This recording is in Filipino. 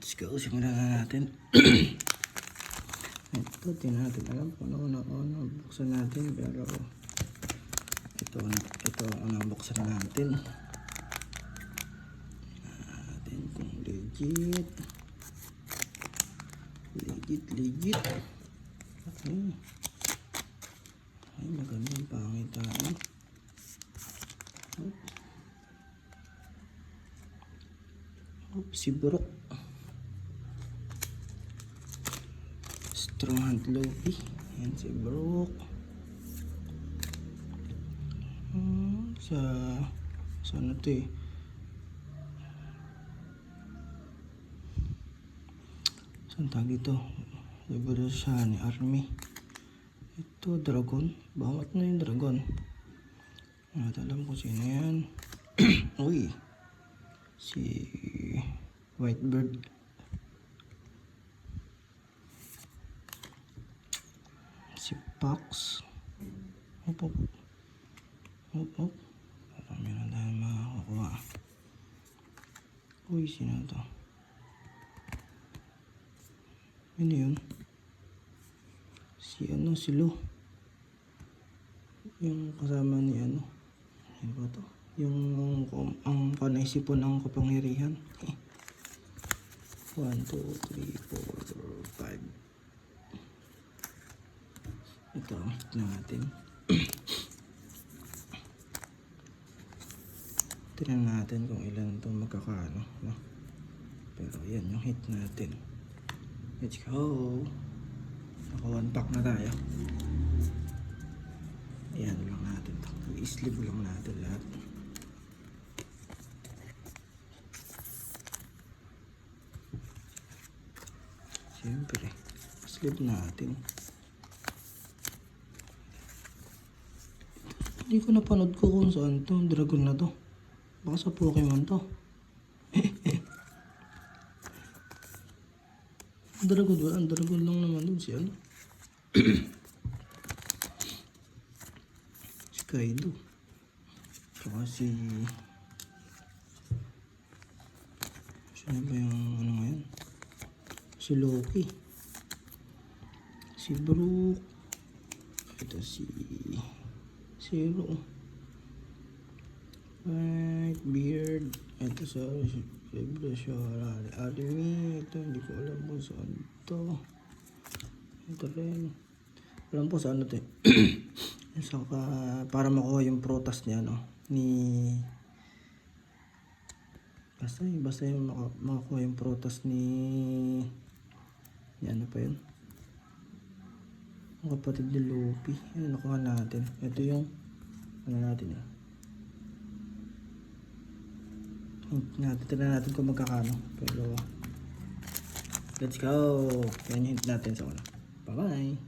Let's go, simulan na natin. Ito, di natin alam kung ano buksan natin, pero ito ang buksan natin. Natin kung legit. Okay. Ay, magandang pangitaan. Si Brook. Strong hand Loki. Yan si Brook. Sa ano to eh? Saan tag ito? Libre siya ni Army. Ito, dragon. Bangat na yung dragon. At alam ko sino yan. Uy. Si Whitebird. Si Fox. Hop. Parang meron tayong makakuha. Uy, sino to? Ano yun? Si Lo. Yung kasama ni ano ba to? Yung ang panaisipon ng kapangyarihan. 1, 2, 3, 4, 5. Ito ang hit natin. Tignan natin kung ilan ito magkakaano, no? Pero yan yung hit natin. Let's go. Naka 1 pack na tayo. Ayan lang natin to. I-sleeve lang natin lahat. Siyempre, sleeve natin. Hindi ko napanood ko kung saan to, dragon na to. Baka sa Pokemon to. Ang dragon lang naman doon si ano. Si Kaido. Saka sino ba yung ano ngayon? Si Loki. Si Brook. Ito si Zero. Whitebeard. Ito sa Army. Ito hindi ko alam kung saan ito. Ito rin. Alam po saan ito eh. Saka para makuha yung protas niya no. Basta yung makakuha yung protas ni ano pa yun? Ang kapatid ni Luffy. Yan, nakuha natin. Ito yung ano natin yun. Tignan natin kung magkakano. Pero let's go. Yan yung hint natin sa una. Bye bye.